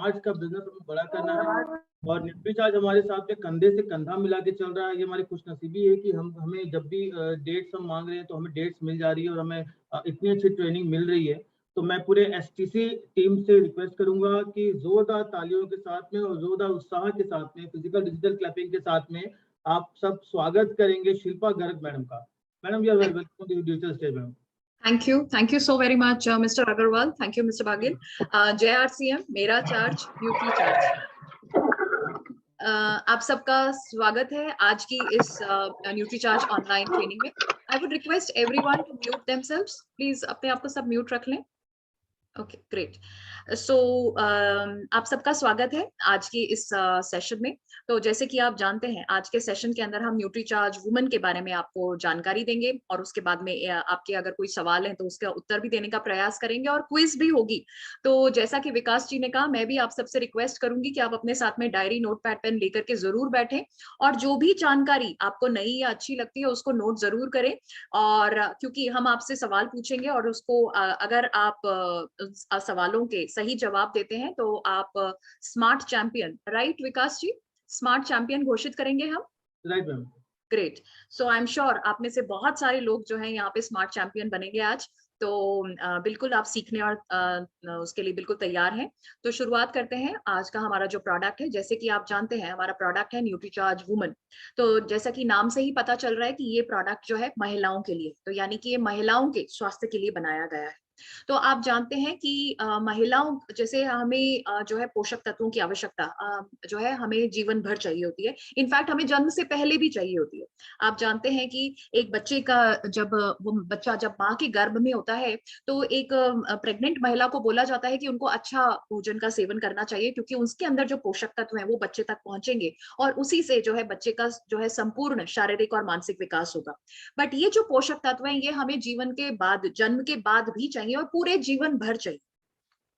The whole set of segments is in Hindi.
समाज का बिजनेस हमें बड़ा करना है और न्यूट्रीचार्ज हमारे साथ में कंधे से कंधा मिला के चल रहा है। ये हमारी खुशनसीबी है कि हमें जब भी डेट्स हम मांग रहे हैं तो हमें डेट्स मिल जा रही है और हमें इतनी अच्छी ट्रेनिंग मिल रही है। तो मैं पूरे एसटीसी टीम से रिक्वेस्ट करूंगा कि जोरदार तालियों के साथ में और जोरदार उत्साह के साथ में फिजिकल डिजिटल क्लैपिंग के साथ में आप सब स्वागत करेंगे शिल्पा गर्ग मैडम का। Madam, you are welcome to the digital stage ma'am. Thank you so very much, Mr. Agarwal. Thank you, Mr. Bagil. JRCM, मेरा चार्ज, न्यूट्री चार्ज। आप सबका स्वागत है आज की इस न्यूट्री चार्ज ऑनलाइन ट्रेनिंग में। I would request everyone to mute themselves. Please अपने आप को सब म्यूट रख लें। Okay, great. सो आप सबका स्वागत है आज की इस सेशन में। तो जैसे कि आप जानते हैं, आज के सेशन के अंदर हम न्यूट्री चार्ज वुमेन के बारे में आपको जानकारी देंगे और उसके बाद में आपके अगर कोई सवाल है तो उसका उत्तर भी देने का प्रयास करेंगे और क्विज भी होगी। तो जैसा कि विकास जी ने कहा, मैं भी आप सबसे रिक्वेस्ट करूंगी कि आप अपने साथ में डायरी, नोटपैड, पेन लेकर के जरूर बैठें और जो भी जानकारी आपको नई या अच्छी लगती है उसको नोट जरूर करें। और क्योंकि हम आपसे सवाल पूछेंगे और उसको अगर आप सवालों के सही जवाब देते हैं तो आप स्मार्ट चैंपियन, राइट विकास जी, स्मार्ट चैंपियन घोषित करेंगे हम। Right ma'am. Great. So I am sure आप में से बहुत सारे लोग जो हैं यहाँ पे स्मार्ट चैंपियन बनेंगे आज। तो बिल्कुल आप सीखने और उसके लिए बिल्कुल तैयार हैं। तो शुरुआत करते हैं। आज का हमारा जो प्रोडक्ट है, जैसे कि आप जानते हैं, हमारा प्रोडक्ट है न्यूट्री चार्ज वुमेन। तो जैसा कि नाम से ही पता चल रहा है कि ये प्रोडक्ट जो है महिलाओं के लिए, तो यानी कि ये महिलाओं के स्वास्थ्य के लिए बनाया गया है। तो आप जानते हैं कि महिलाओं जैसे हमें जो है पोषक तत्वों की आवश्यकता जो है हमें जीवन भर चाहिए होती है। इनफैक्ट हमें जन्म से पहले भी चाहिए होती है। आप जानते हैं कि एक बच्चे का वो बच्चा जब माँ के गर्भ में होता है तो एक प्रेग्नेंट महिला को बोला जाता है कि उनको अच्छा भोजन का सेवन करना चाहिए, क्योंकि उसके अंदर जो पोषक तत्व हैं वो बच्चे तक पहुंचेंगे और उसी से जो है बच्चे का जो है संपूर्ण शारीरिक और मानसिक विकास होगा। बट ये जो पोषक तत्व हैं ये हमें जीवन के बाद, जन्म के बाद भी चाहिए और पूरे जीवन भर चाहिए।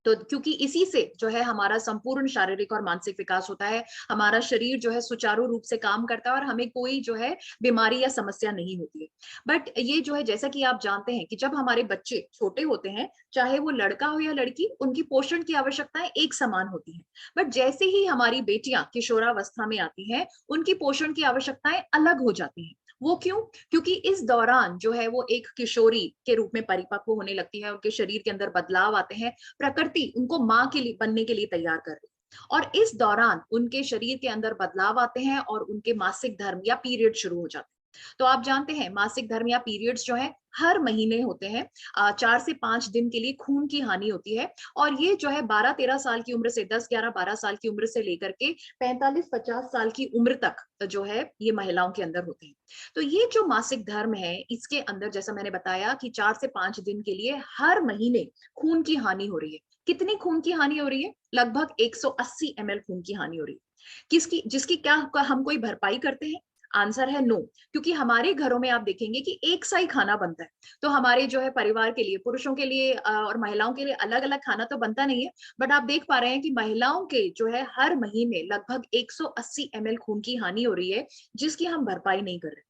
तो क्योंकि इसी से जो है हमारा संपूर्ण शारीरिक और मानसिक विकास होता है, हमारा शरीर जो है सुचारू रूप से काम करता है और हमें कोई जो है बीमारी या समस्या नहीं होती है। बट ये जो है, जैसा कि आप जानते हैं कि जब हमारे बच्चे छोटे होते हैं, चाहे वो लड़का हो या लड़की, उनकी पोषण की आवश्यकताएं एक समान होती हैं। बट जैसे ही हमारी बेटियां किशोरावस्था में आती हैं, उनकी पोषण की आवश्यकताएं अलग हो जाती हैं। वो क्यों? क्योंकि इस दौरान जो है वो एक किशोरी के रूप में परिपक्व होने लगती है, उनके शरीर के अंदर बदलाव आते हैं, प्रकृति उनको माँ के लिए बनने के लिए तैयार कर रही है और इस दौरान उनके शरीर के अंदर बदलाव आते हैं और उनके मासिक धर्म या पीरियड शुरू हो जाते हैं। तो आप जानते हैं मासिक धर्म या पीरियड्स जो है हर महीने होते हैं। 4 से 5 दिन के लिए खून की हानि होती है और ये जो है 12-13 साल की उम्र से, 10-11-12 साल की उम्र से लेकर के 45-50 साल की उम्र तक जो है ये महिलाओं के अंदर होते हैं। तो ये जो मासिक धर्म है, इसके अंदर जैसा मैंने बताया कि 4 से 5 दिन के लिए हर महीने खून की हानि हो रही है। कितनी खून की हानि हो रही है? लगभग 180 ml खून की हानि हो रही है। जिसकी क्या हम कोई भरपाई करते हैं? आंसर है नो। क्योंकि हमारे घरों में आप देखेंगे कि एक सा ही खाना बनता है। तो हमारे जो है परिवार के लिए, पुरुषों के लिए और महिलाओं के लिए अलग अलग खाना तो बनता नहीं है। बट आप देख पा रहे हैं कि महिलाओं के जो है हर महीने लगभग 180 ml खून की हानि हो रही है, जिसकी हम भरपाई नहीं कर रहे।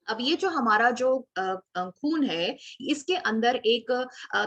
अब ये जो हमारा जो खून है, इसके अंदर एक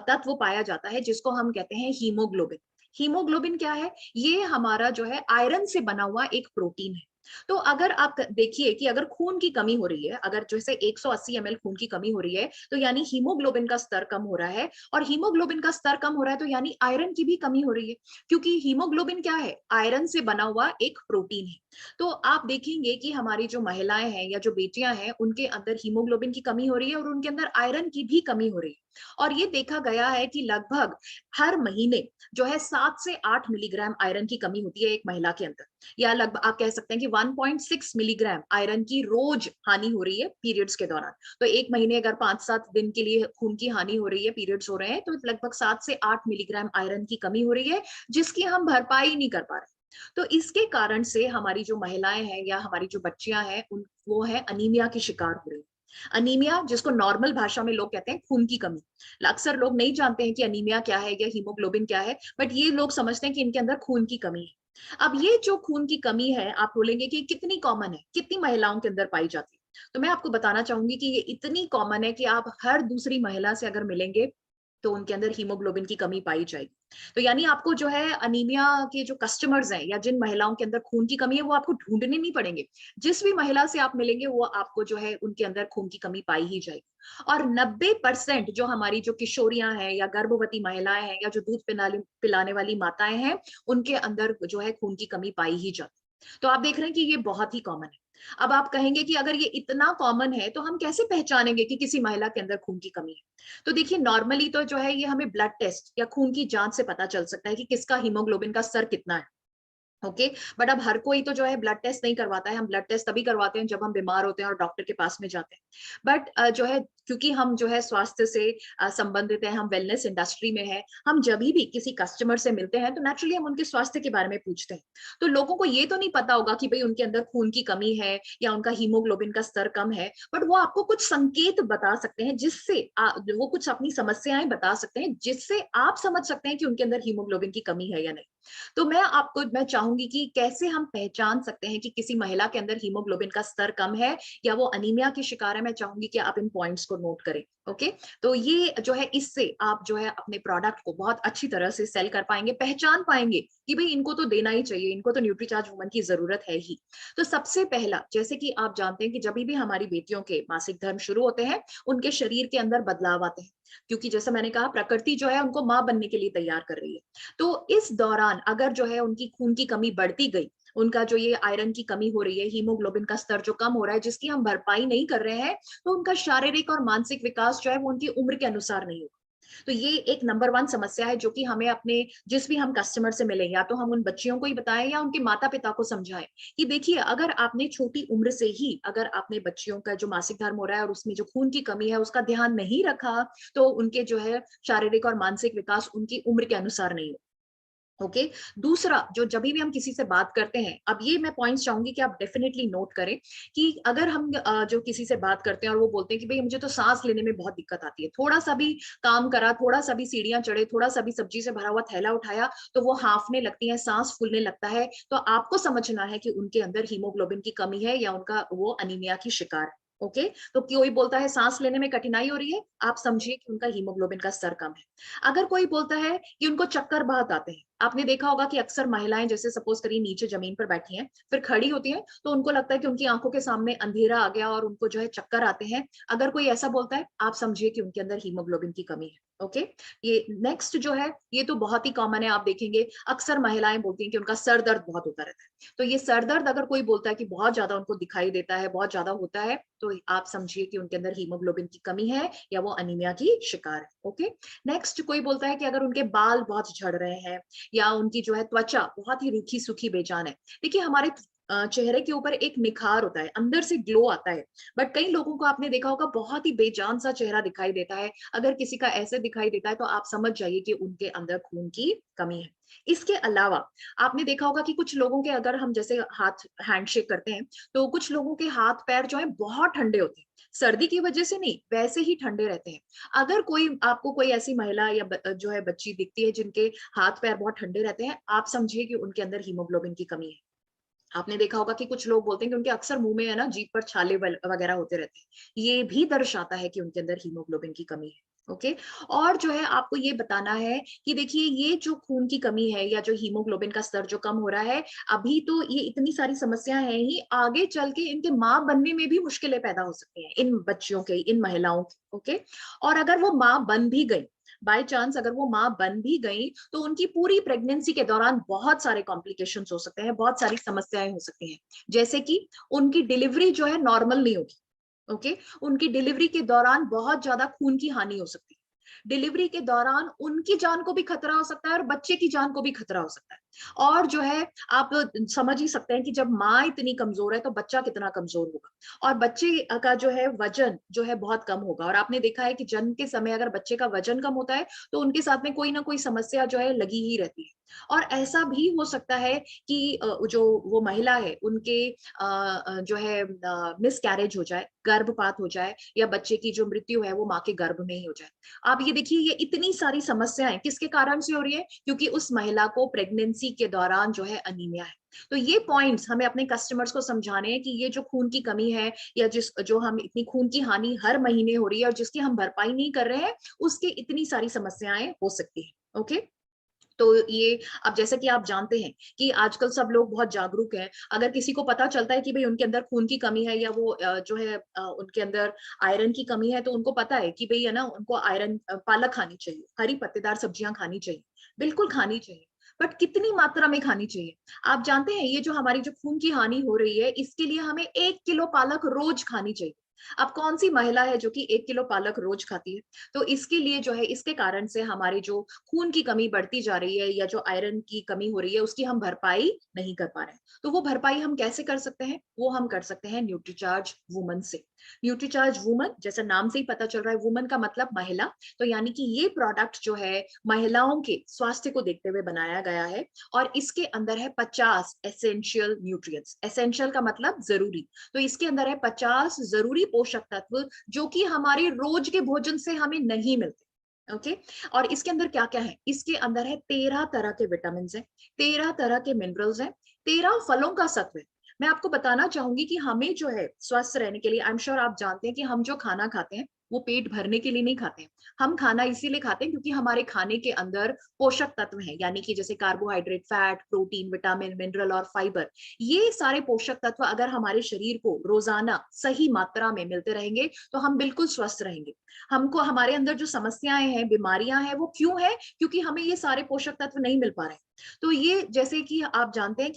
तत्व पाया जाता है जिसको हम कहते हैं हीमोग्लोबिन। हीमोग्लोबिन क्या है? ये हमारा जो है आयरन से बना हुआ एक प्रोटीन है। तो अगर आप देखिए कि अगर खून की कमी हो रही है, अगर जैसे 180 ml खून की कमी हो रही है, तो यानी हीमोग्लोबिन का स्तर कम हो रहा है और हीमोग्लोबिन का स्तर कम हो रहा है तो यानी आयरन की भी कमी हो रही है, क्योंकि हीमोग्लोबिन क्या है? आयरन से बना हुआ एक प्रोटीन है। तो आप देखेंगे कि हमारी जो महिलाएं हैं या जो बेटियां हैं, उनके अंदर हीमोग्लोबिन की कमी हो रही है और उनके अंदर आयरन की भी कमी हो रही है। और ये देखा गया है कि लगभग हर महीने जो है 7 से 8 मिलीग्राम आयरन की कमी होती है एक महिला के अंदर, या लगभग आप कह सकते हैं कि 1.6 मिलीग्राम आयरन की रोज हानि हो रही है पीरियड्स के दौरान। तो एक महीने अगर 5-7 दिन के लिए खून की हानि हो रही है, पीरियड्स हो रहे हैं, तो लगभग 7 से 8 मिलीग्राम आयरन की कमी हो रही है, जिसकी हम भरपाई नहीं कर पा रहे। तो इसके कारण से हमारी जो महिलाएं हैं या हमारी जो बच्चियां हैं, वो है अनीमिया की शिकार हो रही है। अनीमिया, जिसको नॉर्मल भाषा में लोग कहते हैं खून की कमी। अक्सर लोग नहीं जानते हैं कि अनीमिया क्या है या हीमोग्लोबिन क्या है, बट ये लोग समझते हैं कि इनके अंदर खून की कमी है। अब ये जो खून की कमी है, आप बोलेंगे कि कितनी कॉमन है, कितनी महिलाओं के अंदर पाई जाती है? तो मैं आपको बताना चाहूंगी कि ये इतनी कॉमन है कि आप हर दूसरी महिला से अगर मिलेंगे तो उनके अंदर हीमोग्लोबिन की कमी पाई जाएगी। तो यानी आपको जो है अनीमिया के जो कस्टमर्स हैं या जिन महिलाओं के अंदर खून की कमी है वो आपको ढूंढने नहीं पड़ेंगे। जिस भी महिला से आप मिलेंगे वो आपको जो है उनके अंदर खून की कमी पाई ही जाएगी। और 90% जो हमारी जो किशोरियां हैं या गर्भवती महिलाएं हैं या जो दूध पिलाने वाली माताएं हैं, उनके अंदर जो है खून की कमी पाई ही जाती है। तो आप देख रहे हैं कि ये बहुत ही कॉमन है। अब आप कहेंगे कि अगर ये इतना कॉमन है तो हम कैसे पहचानेंगे कि किसी महिला के अंदर खून की कमी है? तो देखिए नॉर्मली तो जो है ये हमें ब्लड टेस्ट या खून की जांच से पता चल सकता है कि किसका हीमोग्लोबिन का स्तर कितना है। ओके, बट अब हर कोई तो जो है ब्लड टेस्ट नहीं करवाता है। हम ब्लड टेस्ट तभी करवाते हैं जब हम बीमार होते हैं और डॉक्टर के पास में जाते हैं। बट जो है क्योंकि हम जो है स्वास्थ्य से संबंधित है, हम वेलनेस इंडस्ट्री में है, हम जब भी किसी कस्टमर से मिलते हैं तो नेचुरली हम उनके स्वास्थ्य के बारे में पूछते हैं। तो लोगों को ये तो नहीं पता होगा कि भाई उनके अंदर खून की कमी है या उनका हीमोग्लोबिन का स्तर कम है, बट वो आपको कुछ संकेत बता सकते हैं जिससे वो कुछ अपनी समस्याएं बता सकते हैं जिससे आप समझ सकते हैं कि उनके अंदर हीमोग्लोबिन की कमी है या नहीं। तो मैं चाहूंगी कि कैसे हम पहचान सकते हैं कि किसी महिला के अंदर हीमोग्लोबिन का स्तर कम है या वो अनीमिया की शिकार है। मैं चाहूंगी कि आप इन पॉइंट्स को नोट करें। ओके, तो ये जो है इससे आप जो है अपने प्रोडक्ट को बहुत अच्छी तरह से सेल कर पाएंगे, पहचान पाएंगे कि भाई इनको तो देना ही चाहिए, इनको तो न्यूट्रीचार्ज वुमन की जरूरत है ही। तो सबसे पहला, जैसे कि आप जानते हैं कि जब भी हमारी बेटियों के मासिक धर्म शुरू होते हैं उनके शरीर के अंदर बदलाव आते हैं, क्योंकि जैसे मैंने कहा प्रकृति जो है उनको मां बनने के लिए तैयार कर रही है। तो इस दौरान अगर जो है उनकी खून की कमी बढ़ती गई, उनका जो ये आयरन की कमी हो रही है, हीमोग्लोबिन का स्तर जो कम हो रहा है जिसकी हम भरपाई नहीं कर रहे हैं, तो उनका शारीरिक और मानसिक विकास जो है वो उनकी उम्र के अनुसार नहीं होगा। तो ये एक नंबर 1 समस्या है जो कि हमें अपने जिस भी हम कस्टमर से मिले या तो हम उन बच्चियों को ही बताएं या उनके माता पिता को समझाएं कि देखिए अगर आपने छोटी उम्र से ही अगर आपने बच्चियों का जो मासिक धर्म हो रहा है और उसमें जो खून की कमी है उसका ध्यान नहीं रखा, तो उनके जो है शारीरिक और मानसिक विकास उनकी उम्र के अनुसार नहीं हो। ओके, दूसरा जो जब भी हम किसी से बात करते हैं, अब ये मैं पॉइंट्स चाहूंगी कि आप डेफिनेटली नोट करें कि अगर हम जो किसी से बात करते हैं और वो बोलते हैं कि भाई मुझे तो सांस लेने में बहुत दिक्कत आती है, थोड़ा सा भी काम करा, थोड़ा सा भी सीढ़ियां चढ़े, थोड़ा सा भी सब्जी से भरा हुआ थैला उठाया तो वो हांफने लगती है, सांस फूलने लगता है, तो आपको समझना है कि उनके अंदर हीमोग्लोबिन की कमी है या उनका वो अनीमिया की शिकार है। ओके, तो कोई बोलता है सांस लेने में कठिनाई हो रही है, आप समझिए कि उनका हीमोग्लोबिन का स्तर कम है। अगर कोई बोलता है कि उनको चक्कर बहुत आते हैं, आपने देखा होगा कि अक्सर महिलाएं जैसे सपोज करिए नीचे जमीन पर बैठी हैं, फिर खड़ी होती हैं तो उनको लगता है कि उनकी आंखों के सामने अंधेरा आ गया और उनको जो है चक्कर आते हैं। अगर कोई ऐसा बोलता है आप समझिए कि उनके अंदर हीमोग्लोबिन की कमी है। ओके, ये नेक्स्ट जो है ये तो बहुत ही कॉमन है, आप देखेंगे अक्सर महिलाएं बोलती हैं कि उनका सर दर्द बहुत होता रहता है। तो ये सर दर्द अगर कोई बोलता है कि बहुत ज्यादा उनको दिखाई देता है, बहुत ज्यादा होता है, तो आप समझिए कि उनके अंदर हीमोग्लोबिन की कमी है या वो अनीमिया की शिकार है। ओके, नेक्स्ट कोई बोलता है कि अगर उनके बाल बहुत झड़ रहे हैं या उनकी जो है त्वचा बहुत ही रूखी सूखी बेजान है। देखिए हमारे चेहरे के ऊपर एक निखार होता है, अंदर से ग्लो आता है, बट कई लोगों को आपने देखा होगा बहुत ही बेजान सा चेहरा दिखाई देता है। अगर किसी का ऐसे दिखाई देता है तो आप समझ जाइए कि उनके अंदर खून की कमी है। इसके अलावा आपने देखा होगा कि कुछ लोगों के अगर हम जैसे हाथ हैंडशेक करते हैं तो कुछ लोगों के हाथ पैर जो है बहुत ठंडे होते हैं, सर्दी की वजह से नहीं, वैसे ही ठंडे रहते हैं। अगर कोई आपको कोई ऐसी महिला या जो है बच्ची दिखती है जिनके हाथ पैर बहुत ठंडे रहते हैं, आप समझिए कि उनके अंदर हीमोग्लोबिन की कमी है। आपने देखा होगा कि कुछ लोग बोलते हैं कि उनके अक्सर मुंह में है ना जीभ पर छाले वगैरह होते रहते हैं, ये भी दर्शाता है कि उनके अंदर हीमोग्लोबिन की कमी है। ओके, और जो है आपको ये बताना है कि देखिए ये जो खून की कमी है या जो हीमोग्लोबिन का स्तर जो कम हो रहा है, अभी तो ये इतनी सारी समस्या है ही, आगे चल के इनके मां बनने में भी मुश्किलें पैदा हो सकती हैं इन बच्चियों के, इन महिलाओं की। ओके, और अगर वो मां बन भी गई, बाय चांस अगर वो मां बन भी गई तो उनकी पूरी प्रेगनेंसी के दौरान बहुत सारे कॉम्प्लिकेशंस हो सकते हैं, बहुत सारी समस्याएं हो सकती हैं, जैसे कि उनकी डिलीवरी जो है नॉर्मल नहीं होगी। ओके, उनकी डिलीवरी के दौरान बहुत ज्यादा खून की हानि हो सकती है, डिलीवरी के दौरान उनकी जान को भी खतरा हो सकता है और बच्चे की जान को भी खतरा हो सकता है। और जो है आप समझ ही सकते हैं कि जब माँ इतनी कमजोर है तो बच्चा कितना कमजोर होगा, और बच्चे का जो है वजन जो है बहुत कम होगा। और आपने देखा है कि जन्म के समय अगर बच्चे का वजन कम होता है तो उनके साथ में कोई ना कोई समस्या जो है लगी ही रहती है। और ऐसा भी हो सकता है कि जो वो महिला है उनके जो है मिस कैरेज हो जाए, गर्भपात हो जाए, या बच्चे की जो मृत्यु है वो माँ के गर्भ में ही हो जाए। आप ये देखिए ये इतनी सारी समस्याएं किसके कारण से हो रही है, क्योंकि उस महिला को प्रेगनेंसी के दौरान जो है अनीमिया है। तो ये पॉइंट्स हमें अपने कस्टमर्स को समझाने हैं कि ये जो खून की कमी है या जिस जो हम इतनी खून की हानि हर महीने हो रही है और जिसकी हम भरपाई नहीं कर रहे हैं, उसके इतनी सारी समस्याएं हो सकती है। ओके, तो ये, अब जैसा कि आप जानते हैं कि आजकल सब लोग बहुत जागरूक हैं। अगर किसी को पता चलता है कि भाई उनके अंदर खून की कमी है या वो जो है उनके अंदर आयरन की कमी है, तो उनको पता है कि भाई है ना, उनको आयरन, पालक खानी चाहिए, हरी पत्तेदार सब्जियां खानी चाहिए, बिल्कुल खानी चाहिए। बट कितनी मात्रा में खानी चाहिए? आप जानते हैं ये जो हमारी जो खून की हानि हो रही है, इसके लिए हमें 1 किलो पालक रोज खानी चाहिए। अब कौन सी महिला है जो कि 1 किलो पालक रोज खाती है? तो इसके लिए जो है, इसके कारण से हमारी जो खून की कमी बढ़ती जा रही है या जो आयरन की कमी हो रही है, उसकी हम भरपाई नहीं कर पा रहे हैं। तो वो भरपाई हम कैसे कर सकते हैं? वो हम कर सकते हैं न्यूट्रीचार्ज वुमन से। न्यूट्रीचार्ज वुमन, जैसे नाम से ही पता चल रहा है, वुमन का मतलब महिला। तो यानी कि ये प्रोडक्ट जो है महिलाओं के स्वास्थ्य को देखते हुए बनाया गया है, और इसके अंदर है 50 एसेंशियल न्यूट्रिएंट्स। एसेंशियल का मतलब जरूरी। तो इसके अंदर है 50 जरूरी पोषक तत्व जो कि हमारे रोज के भोजन से हमें नहीं मिलते। ओके और इसके अंदर क्या क्या है? इसके अंदर है 13 तरह के विटामिन है, 13 तरह के मिनरल्स हैं, 13 फलों का सत्व है। मैं आपको बताना चाहूंगी कि हमें जो है स्वस्थ रहने के लिए, आई एम श्योर आप जानते हैं कि हम जो खाना खाते हैं वो पेट भरने के लिए नहीं खाते हैं। हम खाना इसीलिए खाते हैं क्योंकि हमारे खाने के अंदर पोषक तत्व हैं, यानी कि जैसे carbohydrate, fat, protein, vitamin, mineral और फाइबर। ये सारे पोषक तत्व अगर हमारे शरीर को रोजाना सही मात्रा में मिलते रहेंगे तो हम बिल्कुल स्वस्थ रहेंगे। हमको हमारे अंदर जो समस्याएं हैं, बीमारियां हैं, वो क्यों है? क्योंकि हमें ये सारे पोषक तत्व नहीं मिल पा रहे हैं। तो ये, जैसे कि आप जानते हैं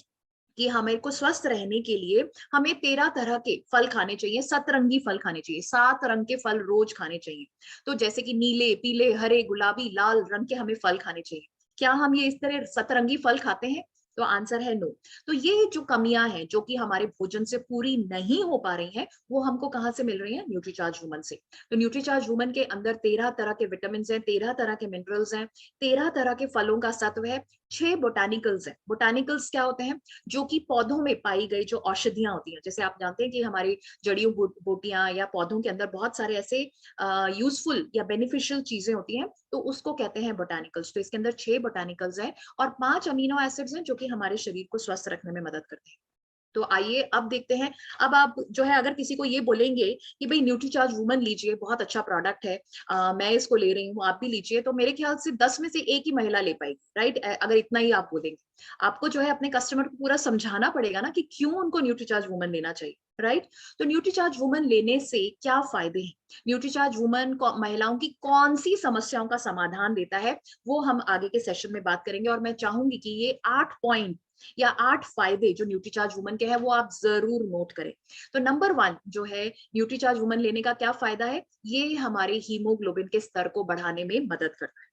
कि हमें को स्वस्थ रहने के लिए हमें 13 तरह के फल खाने चाहिए, सतरंगी फल खाने चाहिए, 7 रंग के फल रोज खाने चाहिए। तो जैसे कि नीले, पीले, हरे, गुलाबी, लाल रंग के हमें फल खाने चाहिए। क्या हम ये इस तरह सतरंगी फल खाते हैं? तो आंसर है नो। तो ये जो कमियां हैं जो कि हमारे भोजन से पूरी नहीं हो पा रही हैं, वो हमको कहाँ से मिल रही हैं? न्यूट्रीचार्ज वुमन से। तो न्यूट्रीचार्ज वुमन के अंदर 13 तरह के विटामिन हैं, 13 तरह के मिनरल्स हैं, 13 तरह के फलों का सत्व है, 6 बोटानिकल्स हैं। बोटानिकल्स क्या होते हैं? जो कि पौधों में पाई गई जो औषधियां होती हैं। जैसे आप जानते हैं कि हमारी जड़ियों बूटियां या पौधों के अंदर बहुत सारे ऐसे यूजफुल या बेनिफिशियल चीजें होती हैं, तो उसको कहते हैं बोटानिकल्स। तो इसके अंदर 6 बोटानिकल्स हैं और 5 अमीनो एसिड्स हैं जो कि हमारे शरीर को स्वस्थ रखने में मदद करते हैं। तो आइए अब देखते हैं। अब आप जो है, अगर किसी को ये बोलेंगे कि भाई न्यूट्रीचार्ज वुमन लीजिए, बहुत अच्छा प्रोडक्ट है, मैं इसको ले रही हूँ, आप भी लीजिए, तो मेरे ख्याल से 10 में से एक ही महिला ले पाएगी, राइट? अगर इतना ही आप बोलेंगे। आपको जो है अपने कस्टमर को पूरा समझाना पड़ेगा ना कि क्यों उनको न्यूट्रीचार्ज वुमन लेना चाहिए, राइट? तो न्यूट्रीचार्ज वुमन लेने से क्या फायदे हैं? न्यूट्रीचार्ज वुमन को महिलाओं की कौन सी समस्याओं का समाधान देता है, वो हम आगे के सेशन में बात करेंगे। और मैं चाहूंगी कि ये 8 पॉइंट या 8 फायदे जो न्यूट्रीचार्ज वुमन के हैं वो आप जरूर नोट करें। तो नंबर 1 जो है, न्यूट्रीचार्ज वुमन लेने का क्या फायदा है? ये हमारे हीमोग्लोबिन के स्तर को बढ़ाने में मदद करता है।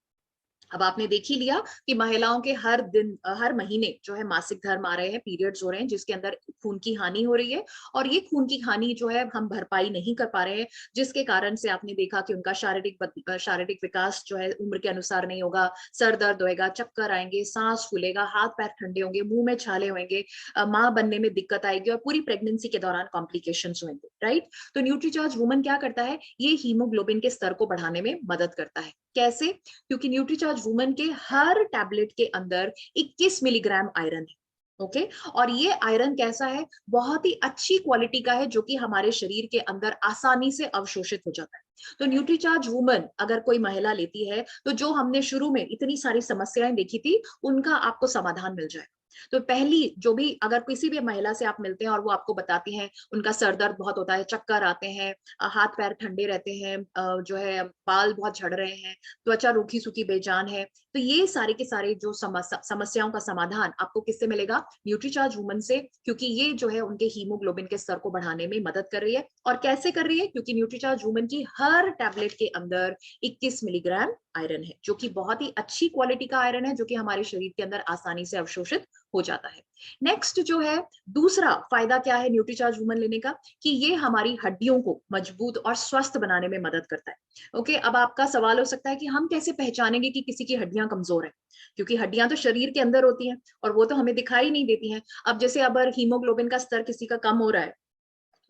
अब आपने देख ही लिया कि महिलाओं के हर दिन, हर महीने जो है मासिक धर्म आ रहे हैं, पीरियड्स हो रहे हैं, जिसके अंदर खून की हानि हो रही है। और ये खून की हानि जो है हम भरपाई नहीं कर पा रहे हैं, जिसके कारण से आपने देखा कि उनका शारीरिक विकास जो है उम्र के अनुसार नहीं होगा, सर दर्द होएगा, चक्कर आएंगे, सांस फूलेगा, हाथ पैर ठंडे होंगे, मुंह में छाले होंगे, माँ बनने में दिक्कत आएगी और पूरी प्रेगनेंसी के दौरान कॉम्प्लिकेशंस होंगे, राइट? तो न्यूट्रीचार्ज वुमन क्या करता है? ये हीमोग्लोबिन के स्तर को बढ़ाने में मदद करता है। कैसे? क्योंकि न्यूट्रीचार्ज वुमन के हर टैबलेट के अंदर 21 मिलीग्राम आयरन है। ओके और ये आयरन कैसा है? बहुत ही अच्छी क्वालिटी का है, जो कि हमारे शरीर के अंदर आसानी से अवशोषित हो जाता है। तो न्यूट्रीचार्ज वुमन अगर कोई महिला लेती है, तो जो हमने शुरू में इतनी सारी समस्याएं देखी थी, उनका आपको समाधान मिल जाए। तो पहली जो भी, अगर किसी भी महिला से आप मिलते हैं और वो आपको बताती हैं उनका सर दर्द बहुत होता है, चक्कर आते हैं, हाथ पैर ठंडे रहते हैं, जो है बाल बहुत झड़ रहे हैं, त्वचा रूखी सूखी बेजान है, तो ये सारे के सारे जो समस्याओं का समाधान आपको किससे मिलेगा? न्यूट्रीचार्ज वुमन से। क्योंकि ये जो है उनके हीमोग्लोबिन के स्तर को बढ़ाने में मदद कर रही है। और कैसे कर रही है? क्योंकि न्यूट्रीचार्ज वुमन की हर टैबलेट के अंदर 21 मिलीग्राम आयरन है, जो कि बहुत ही अच्छी क्वालिटी का आयरन है, जो कि हमारे शरीर के अंदर आसानी से अवशोषित हो जाता है। नेक्स्ट जो है, दूसरा फायदा क्या है न्यूट्रीचार्ज वुमन लेने का? कि ये हमारी हड्डियों को मजबूत और स्वस्थ बनाने में मदद करता है। ओके अब आपका सवाल हो सकता है कि हम कैसे पहचानेंगे कि किसी की हड्डियां कमजोर है? क्योंकि हड्डियां तो शरीर के अंदर होती हैं और वो तो हमें दिखाई नहीं देती हैं। अब जैसे अगर हीमोग्लोबिन का स्तर किसी का कम हो रहा है,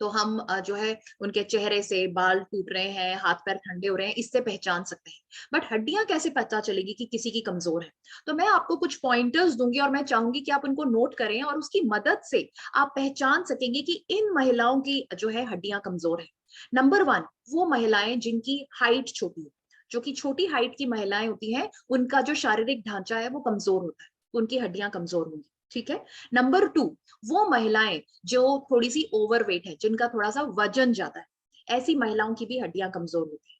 तो हम जो है उनके चेहरे से बाल टूट रहे हैं, हाथ पैर ठंडे हो रहे हैं, इससे पहचान सकते हैं। बट हड्डियां कैसे पता चलेगी कि किसी की कमजोर है? तो मैं आपको कुछ पॉइंटर्स दूंगी और मैं चाहूंगी कि आप उनको नोट करें और उसकी मदद से आप पहचान सकेंगे कि इन महिलाओं की जो है हड्डियां कमजोर है। नंबर 1, वो महिलाएं जिनकी हाइट छोटी है। जो कि छोटी हाइट की महिलाएं होती हैं, उनका जो शारीरिक ढांचा है वो कमजोर होता है, उनकी हड्डियां कमजोर होंगी। ठीक है। नंबर 2, वो महिलाएं जो थोड़ी सी ओवरवेट है, जिनका थोड़ा सा वजन ज्यादा है, ऐसी महिलाओं की भी हड्डियां कमजोर होती है।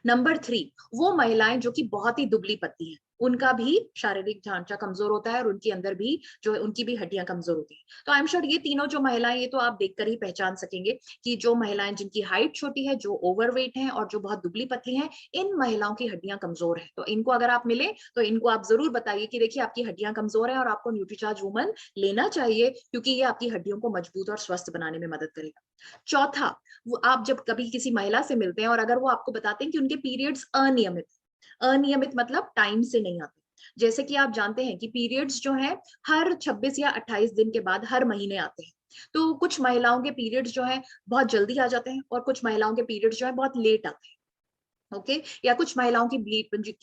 नंबर 3, वो महिलाएं जो कि बहुत ही दुबली पतली हैं, उनका भी शारीरिक ढांचा कमजोर होता है और उनके अंदर भी जो है उनकी भी हड्डियां कमजोर होती हैं। तो आई एम श्योर ये तीनों जो महिलाएं, ये तो आप देखकर ही पहचान सकेंगे कि जो महिलाएं जिनकी हाइट छोटी है, जो ओवरवेट हैं और जो बहुत दुबली पतली हैं, इन महिलाओं की हड्डियां कमजोर है। तो इनको अगर आप मिले तो इनको आप जरूर बताइए कि देखिए आपकी हड्डियां कमजोर है और आपको न्यूट्रीचार्ज वुमन लेना चाहिए, क्योंकि ये आपकी हड्डियों को मजबूत और स्वस्थ बनाने में मदद करेगा। चौथा, वो आप जब कभी किसी महिला से मिलते हैं और अगर वो आपको बताते हैं कि उनके पीरियड्स अनियमित, अनियमित मतलब टाइम से नहीं आते, जैसे कि आप जानते हैं कि पीरियड्स जो है हर 26 या 28 दिन के बाद हर महीने आते हैं। तो कुछ महिलाओं के पीरियड्स जो है बहुत जल्दी आ जाते हैं और कुछ महिलाओं के पीरियड्स जो है बहुत लेट आते हैं। ओके। या कुछ महिलाओं की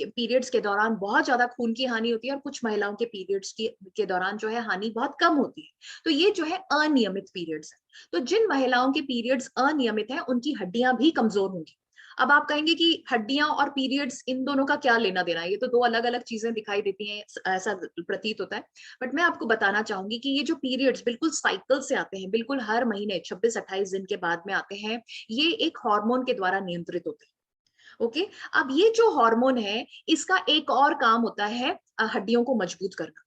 पीरियड्स के दौरान बहुत ज्यादा खून की हानि होती है और कुछ महिलाओं के पीरियड्स के दौरान जो है हानि बहुत कम होती है। तो ये जो है अनियमित पीरियड्स है। तो जिन महिलाओं के पीरियड्स अनियमित है, उनकी हड्डियां भी कमजोर होंगी। अब आप कहेंगे कि हड्डियां और पीरियड्स, इन दोनों का क्या लेना देना है, ये तो दो अलग अलग चीजें दिखाई देती हैं, ऐसा प्रतीत होता है। बट मैं आपको बताना चाहूंगी कि ये जो पीरियड्स बिल्कुल साइकिल से आते हैं, बिल्कुल हर महीने 26-28 दिन के बाद में आते हैं, ये एक हार्मोन के द्वारा नियंत्रित होते हैं। ओके। अब ये जो हार्मोन है, इसका एक और काम होता है हड्डियों को मजबूत करना।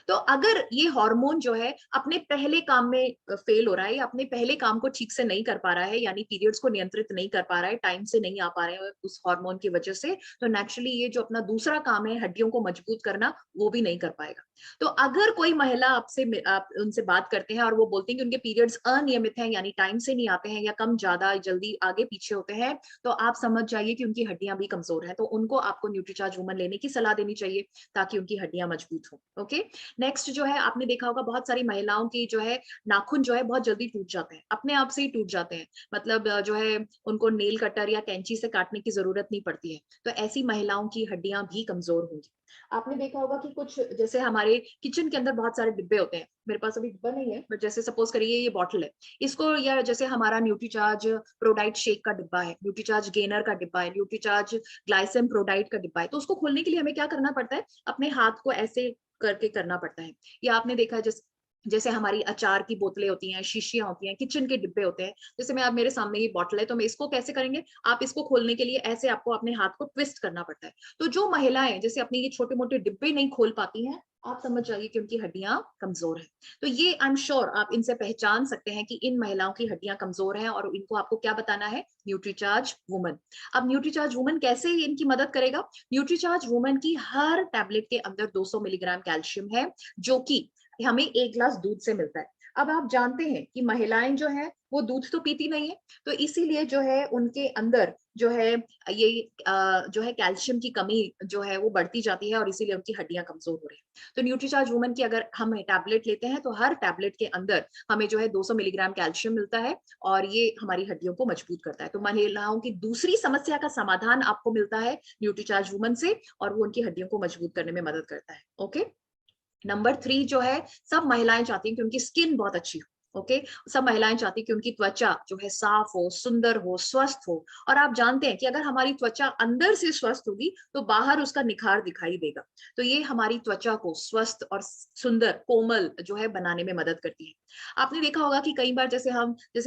तो अगर ये हार्मोन जो है अपने पहले काम में फेल हो रहा है या अपने पहले काम को ठीक से नहीं कर पा रहा है, यानी पीरियड्स को नियंत्रित नहीं कर पा रहा है, टाइम से नहीं आ पा रहे हैं उस हार्मोन की वजह से, तो नेचुरली ये जो अपना दूसरा काम है हड्डियों को मजबूत करना, वो भी नहीं कर पाएगा। तो अगर कोई महिला आप उनसे बात करते हैं और वो बोलते हैं कि उनके पीरियड्स अनियमित हैं, यानी टाइम से नहीं आते हैं या कम ज्यादा जल्दी आगे पीछे होते हैं, तो आप समझ जाइए कि उनकी हड्डियां भी कमजोर है। तो उनको आपको न्यूट्रीचार्ज वुमन लेने की सलाह देनी चाहिए ताकि उनकी हड्डियां मजबूत हो। ओके। नेक्स्ट जो है, आपने देखा होगा बहुत सारी महिलाओं की जो है नाखून जो है बहुत जल्दी टूट जाते हैं, अपने आप से ही टूट जाते हैं, मतलब जो है उनको नेल कटर या कैंची से काटने की जरूरत नहीं पड़ती है। तो ऐसी महिलाओं की हड्डियां भी कमजोर होंगी। आपने देखा होगा कि कुछ, जैसे हमारे किचन के अंदर बहुत सारे डिब्बे होते हैं, मेरे पास अभी डिब्बा नहीं है, बट जैसे सपोज करिए ये बॉटल है, इसको, या जैसे हमारा न्यूट्रीचार्ज प्रोडाइट शेक का डिब्बा है, न्यूट्रीचार्ज गेनर का डिब्बा है, न्यूट्रीचार्ज ग्लाइसेम प्रोडाइट का डिब्बा है, तो उसको खोलने के लिए हमें क्या करना पड़ता है, अपने हाथ को ऐसे करके करना पड़ता है। या आपने देखा है जैसे हमारी अचार की बोतलें होती हैं, शीशियां होती हैं, किचन के डिब्बे होते हैं, जैसे मैं, आप मेरे सामने ये बॉटल है, तो मैं इसको कैसे करेंगे, आप इसको खोलने के लिए ऐसे आपको अपने हाथ को ट्विस्ट करना पड़ता है। तो जो महिलाएं जैसे अपने ये छोटे मोटे डिब्बे नहीं खोल पाती हैं, आप समझ जाइए कि उनकी हड्डियां कमजोर है। तो ये आई एम श्योर आप इनसे पहचान सकते हैं कि इन महिलाओं की हड्डियां कमजोर हैं और इनको आपको क्या बताना है, न्यूट्रीचार्ज वुमन। अब न्यूट्रीचार्ज वुमन कैसे इनकी मदद करेगा, न्यूट्रीचार्ज वुमन की हर टैबलेट के अंदर 200 मिलीग्राम कैल्शियम है, जो कि हमें 1 ग्लास दूध से मिलता है। अब आप जानते हैं कि महिलाएं जो है वो दूध तो पीती नहीं है, तो इसीलिए जो है उनके अंदर जो है ये जो है कैल्शियम की कमी जो है वो बढ़ती जाती है और इसीलिए उनकी हड्डियां कमजोर हो रही है। तो न्यूट्रीचार्ज वुमन की अगर हम टैबलेट लेते हैं तो हर टैबलेट के अंदर हमें जो है 200 मिलीग्राम कैल्शियम मिलता है और ये हमारी हड्डियों को मजबूत करता है। तो महिलाओं की दूसरी समस्या का समाधान आपको मिलता है न्यूट्रीचार्ज वुमन से और वो उनकी हड्डियों को मजबूत करने में मदद करता है। ओके। नंबर 3 जो है, सब महिलाएं चाहती हैं कि उनकी स्किन बहुत अच्छी हो। ओके। सब महिलाएं चाहती हैं कि उनकी त्वचा जो है साफ हो, सुंदर हो, स्वस्थ हो। और आप जानते हैं कि अगर हमारी त्वचा अंदर से स्वस्थ होगी तो बाहर उसका निखार दिखाई देगा। तो ये हमारी त्वचा को स्वस्थ और सुंदर, कोमल जो है बनाने में मदद करती है। आपने देखा होगा कि कई बार जैसे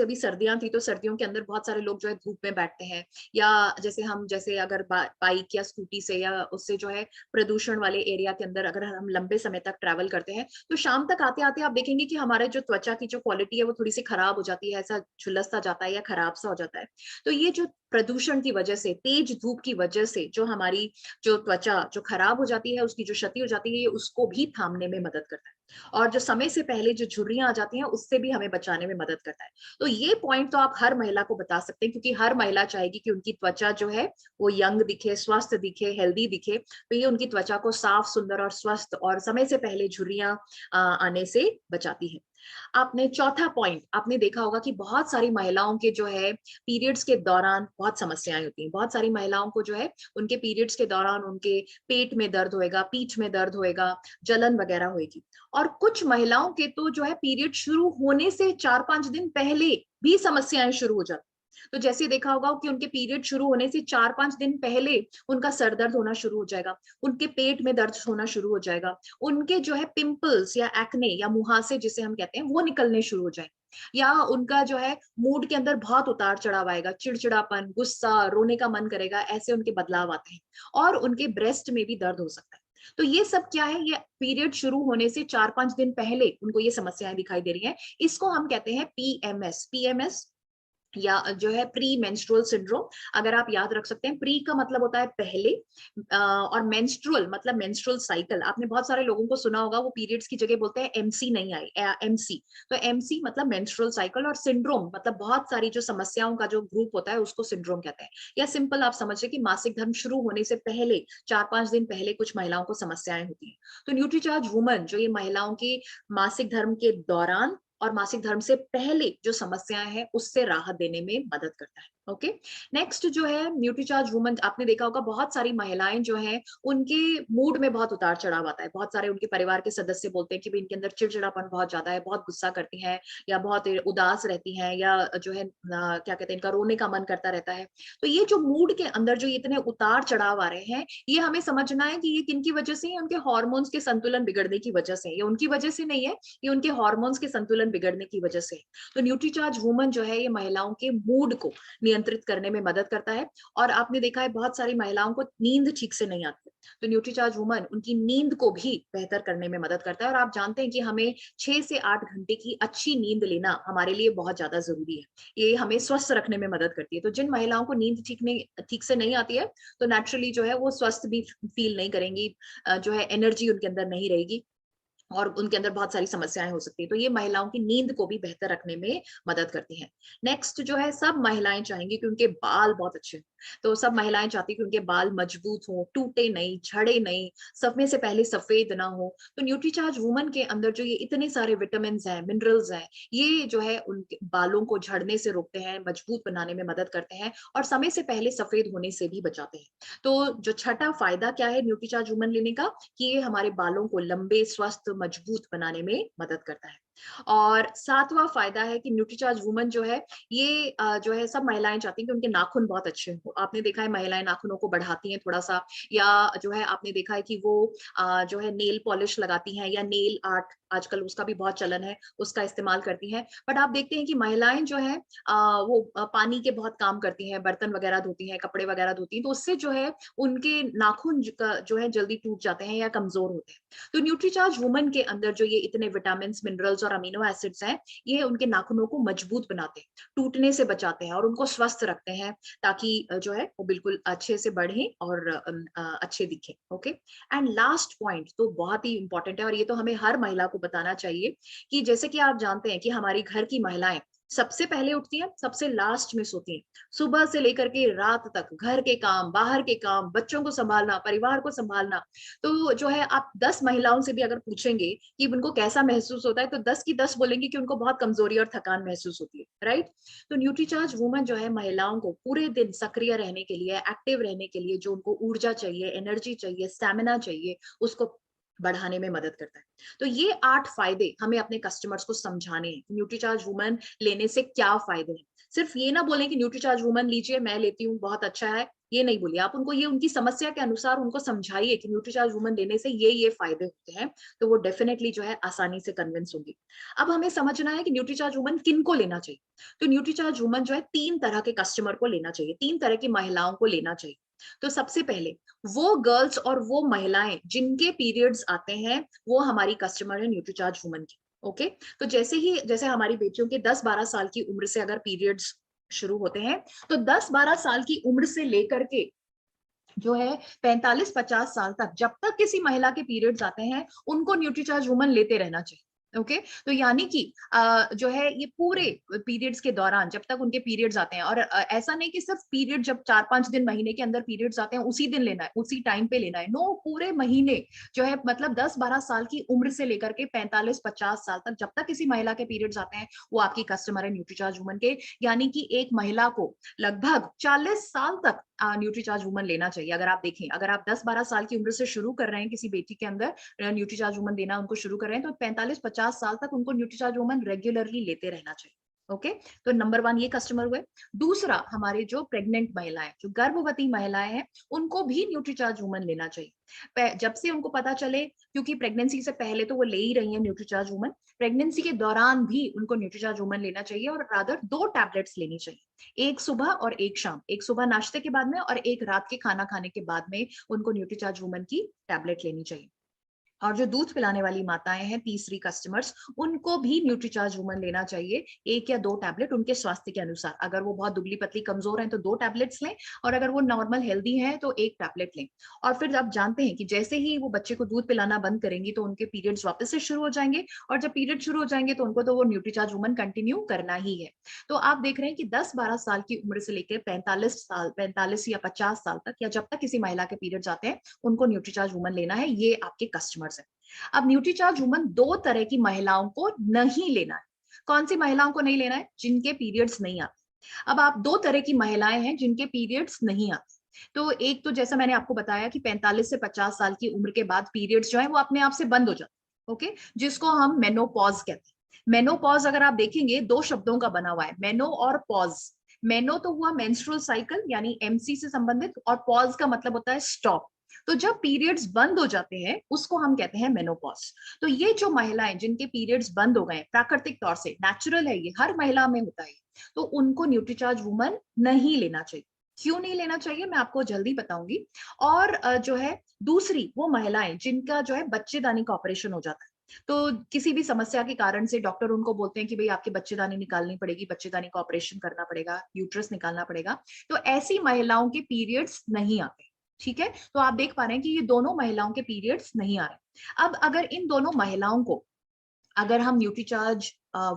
अभी सर्दियां थी, तो सर्दियों के अंदर बहुत सारे लोग जो है धूप में बैठते हैं, या जैसे अगर बाइक या स्कूटी से या उससे जो है प्रदूषण वाले एरिया के अंदर अगर हम लंबे समय तक ट्रैवल करते हैं, तो शाम तक आते आते आप देखेंगे कि हमारे जो त्वचा की जो क्वालिटी है वो थोड़ी सी खराब हो जाती है, ऐसा झुलसता जाता है या खराब सा हो जाता है। तो ये जो प्रदूषण की वजह से, तेज धूप की वजह से जो हमारी जो त्वचा जो खराब हो जाती है, उसकी जो क्षति हो जाती है, ये उसको भी थामने में मदद करता है। और जो समय से पहले जो झुर्रियां आ जाती हैं, उससे भी हमें बचाने में मदद करता है। तो ये पॉइंट तो आप हर महिला को बता सकते हैं, क्योंकि हर महिला चाहेगी कि उनकी त्वचा जो है वो यंग दिखे, स्वस्थ दिखे, हेल्दी दिखे। तो ये उनकी त्वचा को साफ, सुंदर और स्वस्थ और समय से पहले झुर्रियां आने से बचाती है। आपने चौथा पॉइंट आपने देखा होगा कि बहुत सारी महिलाओं के जो है पीरियड्स के दौरान बहुत समस्याएं होती हैं। बहुत सारी महिलाओं को जो है उनके पीरियड्स के दौरान उनके पेट में दर्द होएगा, पीठ में दर्द होएगा, जलन वगैरह होएगी। और कुछ महिलाओं के तो जो है पीरियड शुरू होने से 4-5 दिन पहले भी समस्याएं शुरू हो जाती। तो जैसे देखा होगा कि उनके पीरियड शुरू होने से 4-5 दिन पहले उनका सर दर्द होना शुरू हो जाएगा, उनके पेट में दर्द होना शुरू हो जाएगा, उनके जो है पिंपल्स या एक्ने या मुहासे जिसे हम कहते हैं वो निकलने शुरू हो जाएंगे, या उनका जो है मूड के अंदर बहुत उतार चढ़ाव आएगा, चिड़चिड़ापन, गुस्सा, रोने का मन करेगा, ऐसे उनके बदलाव आते हैं, और उनके ब्रेस्ट में भी दर्द हो सकता है। तो ये सब क्या है, ये पीरियड शुरू होने से 4-5 दिन पहले उनको ये समस्याएं दिखाई दे रही हैं। इसको हम कहते हैं पीएमएस। पीएमएस या जो है प्री मेंस्ट्रुअल सिंड्रोम, अगर आप याद रख सकते हैं, प्री का मतलब होता है पहले, और मेंस्ट्रुअल मतलब मेंस्ट्रुअल साइकिल। आपने बहुत सारे लोगों को सुना होगा वो पीरियड्स की जगह बोलते हैं एमसी नहीं आई, एमसी। तो एमसी मतलब मेंस्ट्रुअल साइकिल, और सिंड्रोम मतलब बहुत सारी जो समस्याओं का जो ग्रुप होता है उसको सिंड्रोम कहते हैं। या सिंपल आप समझिए कि मासिक धर्म शुरू होने से पहले 4-5 दिन पहले कुछ महिलाओं को समस्याएं होती हैं। तो न्यूट्रीचार्ज वुमन जो ये महिलाओं की मासिक धर्म के दौरान और मासिक धर्म से पहले जो समस्याएं हैं उससे राहत देने में मदद करता है। ओके, नेक्स्ट जो है न्यूट्रीचार्ज वुमन, आपने देखा होगा बहुत सारी महिलाएं जो हैं उनके मूड में बहुत उतार चढ़ाव आता है। बहुत सारे उनके परिवार के सदस्य बोलते हैं कि भाई इनके अंदर चिड़चिड़ापन बहुत ज्यादा है, बहुत गुस्सा करती हैं, या बहुत उदास रहती हैं, या जो है क्या कहते हैं, इनका रोने का मन करता रहता है। तो ये जो मूड के अंदर जो इतने उतार चढ़ाव आ रहे हैं, ये हमें समझना है कि ये किन की वजह से है, उनके हार्मोन्स के संतुलन बिगड़ने की वजह से। ये उनकी वजह से नहीं है, ये उनके हार्मोन्स के संतुलन बिगड़ने की वजह से। तो न्यूट्रीचार्ज वुमन जो है ये महिलाओं के मूड को नियंत्रित करने में मदद करता है। और आपने देखा है बहुत सारी महिलाओं को नींद ठीक से नहीं आती, तो न्यूट्रीचार्ज वुमन उनकी नींद को भी बेहतर करने में मदद करता है। और आप जानते हैं कि हमें 6 से 8 घंटे की अच्छी नींद लेना हमारे लिए बहुत ज्यादा जरूरी है। ये हमें स्वस्थ रखने में मदद करती है। तो जिन महिलाओं को नींद ठीक से नहीं आती है, तो नेचुरली जो है वो स्वस्थ भी फील नहीं करेंगी, जो है एनर्जी उनके अंदर नहीं रहेगी, और उनके अंदर बहुत सारी समस्याएं हो सकती है। तो ये महिलाओं की नींद को भी बेहतर रखने में मदद करती हैं। नेक्स्ट जो है, सब महिलाएं चाहेंगी कि उनके बाल बहुत अच्छे हों। तो सब महिलाएं चाहती हैं कि उनके बाल मजबूत हों, टूटे नहीं, झड़े नहीं, समय से पहले सफेद ना हो। तो न्यूट्रीचार्ज वुमन के अंदर जो ये इतने सारे विटामिन हैं, मिनरल्स हैं, ये जो है उनके बालों को झड़ने से रोकते हैं, मजबूत बनाने में मदद करते हैं, और समय से पहले सफेद होने से भी बचाते हैं। तो जो छठा फायदा क्या है न्यूट्रीचार्ज वुमन लेने का, कि ये हमारे बालों को लंबे, स्वस्थ, मजबूत बनाने में मदद करता है। और सातवां फायदा है कि न्यूट्रीचार्ज वुमन जो है ये जो है सब महिलाएं चाहती हैं कि उनके नाखून बहुत अच्छे हो। आपने देखा है महिलाएं नाखूनों को बढ़ाती हैं थोड़ा सा, या जो है आपने देखा है कि वो जो है नेल पॉलिश लगाती हैं, या नेल आर्ट आजकल उसका भी बहुत चलन है, उसका इस्तेमाल करती हैं। बट आप देखते हैं कि महिलाएं जो है वो पानी के बहुत काम करती हैं, बर्तन वगैरह धोती हैं, कपड़े वगैरह धोती हैं, तो उससे जो है उनके नाखून जो है जल्दी टूट जाते हैं या कमजोर होते हैं। तो न्यूट्रीचार्ज वुमन के अंदर जो ये इतने विटामिन, मिनरल्स और अमीनो एसिड्स हैं, ये उनके नाखूनों को मजबूत बनाते हैं, टूटने से बचाते हैं, और उनको स्वस्थ रखते हैं, ताकि जो है वो बिल्कुल अच्छे से बढ़े और अच्छे दिखे। ओके, एंड लास्ट पॉइंट तो बहुत ही इंपॉर्टेंट है, और ये तो हमें हर महिला को बताना चाहिए, कि जैसे कि आप जानते हैं कि हमारी घर की महिलाएं सबसे पहले उठती हैं, सबसे लास्ट में सोती हैं। सुबह से लेकर के रात तक घर के काम, बाहर के काम, बच्चों को संभालना, परिवार को संभालना। तो जो है आप 10 महिलाओं से भी अगर पूछेंगे कि उनको कैसा महसूस होता है, तो 10 की 10 बोलेंगे कि उनको बहुत कमजोरी और थकान महसूस होती है, राइट। तो न्यूट्रीचार्ज वुमन जो है महिलाओं को पूरे दिन सक्रिय रहने के लिए, एक्टिव रहने के लिए, जो उनको ऊर्जा चाहिए, एनर्जी चाहिए, स्टैमिना चाहिए, उसको बढ़ाने में मदद करता है। तो ये 8 फायदे हमें अपने कस्टमर्स को समझाने हैं, न्यूट्रीचार्ज वुमन लेने से क्या फायदे हैं। सिर्फ ये ना बोलें कि न्यूट्रीचार्ज वुमन लीजिए, मैं लेती हूँ, बहुत अच्छा है, ये नहीं बोलिए। आप उनको ये उनकी समस्या के अनुसार उनको समझाइए कि न्यूट्रीचार्ज वुमन लेने से ये फायदे होते हैं, तो वो डेफिनेटली जो है आसानी से कन्विंस होंगी। अब हमें समझना है कि न्यूट्रीचार्ज वुमन किन को लेना चाहिए। तो न्यूट्रीचार्ज वुमन जो है 3 तरह के कस्टमर को लेना चाहिए, 3 तरह की महिलाओं को लेना चाहिए। तो सबसे पहले वो गर्ल्स और वो महिलाएं जिनके पीरियड्स आते हैं, वो हमारी कस्टमर है न्यूट्रीचार्ज वुमन की। ओके, तो जैसे हमारी बेटियों के 10-12 साल की उम्र से अगर पीरियड्स शुरू होते हैं, तो 10-12 साल की उम्र से लेकर के जो है 45-50 साल तक, जब तक किसी महिला के पीरियड्स आते हैं, उनको न्यूट्रीचार्ज वुमन लेते रहना चाहिए। ओके, तो यानी कि जो है ये पूरे पीरियड्स के दौरान जब तक उनके पीरियड्स आते हैं, और ऐसा नहीं कि सिर्फ पीरियड जब 4-5 दिन महीने के अंदर पीरियड्स आते हैं उसी दिन लेना है, उसी टाइम पे लेना है, नो, पूरे महीने जो है, मतलब 10-12 साल की उम्र से लेकर के 45-50 साल तक, जब तक किसी महिला के पीरियड्स आते हैं, वो आपकी कस्टमर है न्यूट्रीचार्ज वुमन के। यानी कि एक महिला को लगभग 40 साल तक न्यूट्रीचार्ज वुमन लेना चाहिए। अगर आप देखें, अगर आप 10-12 साल की उम्र से शुरू कर रहे हैं किसी बेटी के अंदर न्यूट्रीचार्ज वुमन देना उनको शुरू कर रहे हैं, तो 45-50 साल तक उनको न्यूट्रीचार्ज वुमन रेगुलरली लेते रहना चाहिए। ओके तो नंबर 1 ये कस्टमर हुए। दूसरा, हमारे जो प्रेग्नेंट महिलाएं, जो गर्भवती महिलाएं हैं, उनको भी न्यूट्रीचार्ज वुमन लेना चाहिए। जब से उनको पता चले, क्योंकि प्रेगनेंसी से पहले तो वो ले ही रही है न्यूट्रीचार्ज वुमन, प्रेगनेंसी के दौरान भी उनको न्यूट्रीचार्ज वुमन लेना चाहिए, और रादर 2 टैबलेट्स लेनी चाहिए, एक सुबह और एक शाम, एक सुबह नाश्ते के बाद में और एक रात के खाना खाने के बाद में उनको न्यूट्रीचार्ज वुमन की टैबलेट लेनी चाहिए। और जो दूध पिलाने वाली माताएं हैं, तीसरी कस्टमर्स, उनको भी न्यूट्रीचार्ज वुमन लेना चाहिए, 1 या 2 टैबलेट उनके स्वास्थ्य के अनुसार। अगर वो बहुत दुबली पतली कमजोर हैं तो 2 टैबलेट्स लें, और अगर वो नॉर्मल हेल्दी हैं तो 1 टैबलेट लें। और फिर आप जानते हैं कि जैसे ही वो बच्चे को दूध पिलाना बंद करेंगी तो उनके पीरियड्स वापस से शुरू हो जाएंगे, और जब पीरियड शुरू हो जाएंगे तो उनको तो वो न्यूट्रीचार्ज वुमन कंटिन्यू करना ही है। तो आप देख रहे हैं कि 10-12 साल की उम्र से लेकर 45 या 50 साल तक, या जब तक किसी महिला के पीरियड्स आते हैं, उनको न्यूट्रीचार्ज वुमन लेना है। ये आपके कस्टमर्स हैं। अब न्यूट्रीचार्ज वुमन 2 तरह की महिलाओं को नहीं लेना है। कौन सी महिलाओं को नहीं लेना है? जिनके पीरियड्स नहीं आते। अब आप 2 तरह की महिलाएं हैं जिनके पीरियड्स नहीं आते। तो एक तो जैसा मैंने आपको बताया कि 45 से 50 साल की उम्र के बाद पीरियड्स जो है वो अपने आप से बंद हो जाते हैं, ओके, जिसको हम मेनोपॉज कहते हैं। मेनोपॉज अगर आप देखेंगे 2 शब्दों का बना हुआ है, मेनो और पॉज। मेनो तो हुआ मेंस्ट्रुअल साइकिल यानी एमसी से संबंधित, और पॉज का मतलब होता है स्टॉप। तो जब पीरियड्स बंद हो जाते हैं उसको हम कहते हैं मेनोपॉज। तो ये जो महिलाएं जिनके पीरियड्स बंद हो गए प्राकृतिक तौर से, नेचुरल है, ये हर महिला में होता है, तो उनको न्यूट्रीचार्ज वुमन नहीं लेना चाहिए। क्यों नहीं लेना चाहिए मैं आपको जल्दी बताऊंगी। और जो है दूसरी, वो महिलाएं जिनका जो है बच्चेदानी का ऑपरेशन हो जाता है, तो किसी भी समस्या के कारण से डॉक्टर उनको बोलते हैं कि भाई आपकी बच्चेदानी निकालनी पड़ेगी, बच्चेदानी का ऑपरेशन करना पड़ेगा, यूट्रस निकालना पड़ेगा, तो ऐसी महिलाओं के पीरियड्स नहीं आते। ठीक है, तो आप देख पा रहे हैं कि ये दोनों महिलाओं के पीरियड्स नहीं आ रहे। अब अगर इन दोनों महिलाओं को अगर हम न्यूट्रीचार्ज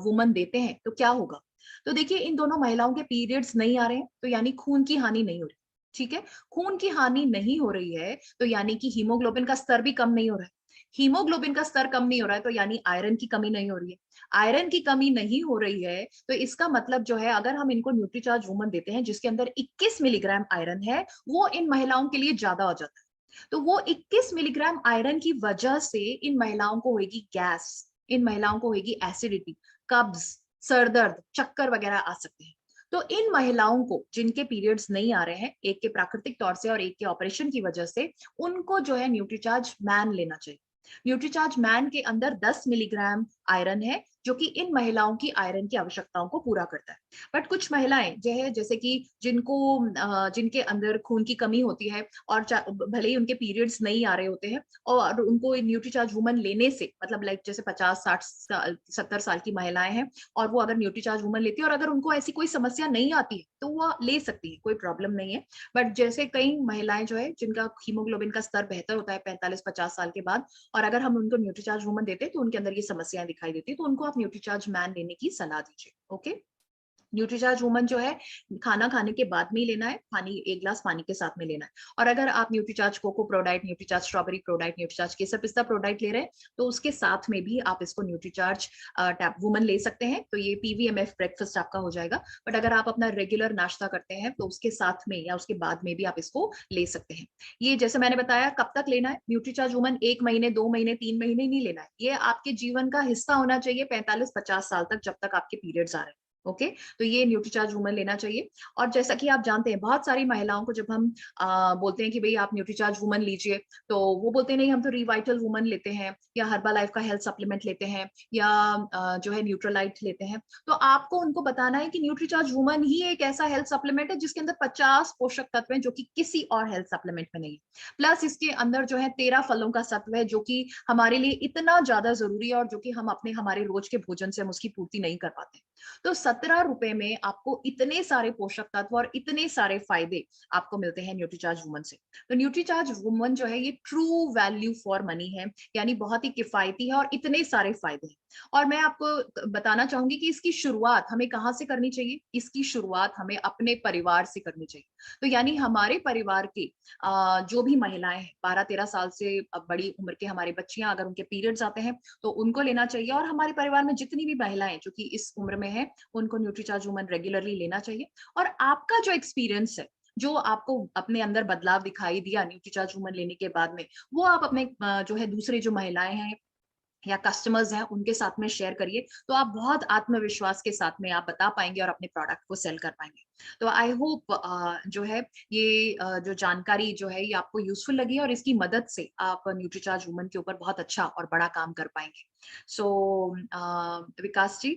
वुमन देते हैं तो क्या होगा? तो देखिए, इन दोनों महिलाओं के पीरियड्स नहीं आ रहे हैं, तो यानी खून की हानि नहीं हो रही। ठीक है, खून की हानि नहीं हो रही है तो यानी कि हीमोग्लोबिन का स्तर भी कम नहीं हो रहा है। हीमोग्लोबिन का स्तर कम नहीं हो रहा है तो यानी आयरन की कमी नहीं हो रही है। आयरन की कमी नहीं हो रही है तो इसका मतलब जो है, अगर हम इनको न्यूट्रीचार्ज वुमन देते हैं जिसके अंदर 21 मिलीग्राम आयरन है, वो इन महिलाओं के लिए ज्यादा हो जाता है। तो वो 21 मिलीग्राम आयरन की वजह से इन महिलाओं को होगी गैस, इन महिलाओं को होगी एसिडिटी, कब्ज, सर दर्द, चक्कर वगैरह आ सकते हैं। तो इन महिलाओं को जिनके पीरियड्स नहीं आ रहे हैं, एक के प्राकृतिक तौर से और एक के ऑपरेशन की वजह से, उनको जो है न्यूट्रीचार्ज मैन लेना चाहिए। न्यूट्रीचार्ज मैन के अंदर 10 मिलीग्राम आयरन है, जो कि इन महिलाओं की आयरन की आवश्यकताओं को पूरा करता है। बट कुछ महिलाएं जो है, जैसे कि जिनके अंदर खून की कमी होती है, और भले ही उनके पीरियड्स नहीं आ रहे होते हैं, और उनको न्यूट्रीचार्ज वुमन लेने से, मतलब लाइक जैसे 50-60 साल 70 साल की महिलाएं हैं, और वो अगर न्यूट्रीचार्ज वुमन लेती है और अगर उनको ऐसी कोई समस्या नहीं आती है तो वो ले सकती है, कोई प्रॉब्लम नहीं है। बट जैसे कई महिलाएं जो है जिनका हीमोग्लोबिन का स्तर बेहतर होता है 45-50 साल के बाद, और अगर हम उनको न्यूट्रीचार्ज वुमन देते हैं तो उनके अंदर ये समस्याएं दिखाई देती है, तो उनको आप न्यूट्रीचार्ज मैन लेने की सलाह दीजिए। ओके, न्यूट्रीचार्ज वुमन जो है खाना खाने के बाद में ही लेना है, पानी 1 ग्लास पानी के साथ में लेना है। और अगर आप न्यूट्रीचार्ज कोको प्रोडाइट, न्यूट्रीचार्ज स्ट्रॉबेरी प्रोडाइट, न्यूट्रीचार्ज केसर पिस्ता प्रोडाइट ले रहे हैं, तो उसके साथ में भी आप इसको न्यूट्रीचार्ज टैब वुमन ले सकते हैं, तो ये पीवीएमएफ ब्रेकफास्ट आपका हो जाएगा। बट अगर आप अपना रेगुलर नाश्ता करते हैं तो उसके साथ में या उसके बाद में भी आप इसको ले सकते हैं। ये जैसे मैंने बताया, कब तक लेना है न्यूट्रीचार्ज वुमन? 1 महीने, 2 महीने, 3 महीने नहीं लेना है, ये आपके जीवन का हिस्सा होना चाहिए 45-50 साल तक, जब तक आपके पीरियड्स आ रहे हैं। ओके, तो ये न्यूट्रीचार्ज वुमन लेना चाहिए। और जैसा कि आप जानते हैं, बहुत सारी महिलाओं को जब हम बोलते हैं कि भाई आप न्यूट्रीचार्ज वुमन लीजिए, तो वो बोलते हैं नहीं, हम तो रिवाइटल वुमन लेते हैं, या हर्बल लाइफ का हेल्थ सप्लीमेंट लेते हैं, या जो है न्यूट्रलाइट लेते हैं। तो आपको उनको बताना है कि न्यूट्रीचार्ज वुमन ही एक ऐसा हेल्थ सप्लीमेंट है जिसके अंदर 50 पोषक तत्व हैं, जो कि किसी और हेल्थ सप्लीमेंट में नहीं है। प्लस इसके अंदर जो है 13 फलों का सत्व है, जो कि हमारे लिए इतना ज्यादा जरूरी है, और जो कि हम अपने हमारे रोज के भोजन से हम उसकी पूर्ति नहीं कर पाते। तो 17 रुपए में आपको इतने सारे पोषक तत्व और इतने सारे फायदे आपको मिलते हैं न्यूट्रीचार्ज वुमन से। तो न्यूट्रीचार्ज वुमन जो है ये ट्रू वैल्यू फॉर मनी है, यानी बहुत ही किफायती है और इतने सारे फायदे हैं। और मैं आपको बताना चाहूंगी कि इसकी शुरुआत हमें कहाँ से करनी चाहिए? इसकी शुरुआत हमें अपने परिवार से करनी चाहिए। तो यानी हमारे परिवार के जो भी महिलाएं हैं, 12-13 साल से बड़ी उम्र के हमारे बच्चियां, अगर उनके पीरियड्स आते हैं तो उनको लेना चाहिए। और हमारे परिवार में जितनी भी महिलाएं जो कि इस उम्र में है, उनको न्यूट्रीचार्ज वुमन रेगुलरली लेना चाहिए। और आपका जो एक्सपीरियंस है, जो आपको अपने अंदर बदलाव दिखाई दिया न्यूट्रीचार्ज वुमन लेने के बाद में, वो आप अपने जो है दूसरे जो महिलाएं हैं या कस्टमर्स हैं उनके साथ में शेयर करिए, तो आप बहुत आत्मविश्वास के साथ में आप बता पाएंगे और अपने प्रोडक्ट को सेल कर पाएंगे। तो आई होप जो है ये जो जानकारी जो है ये आपको यूजफुल लगी और इसकी मदद से आप न्यूट्रीचार्ज वुमन के ऊपर बहुत अच्छा और बड़ा काम कर पाएंगे। सो विकास जी,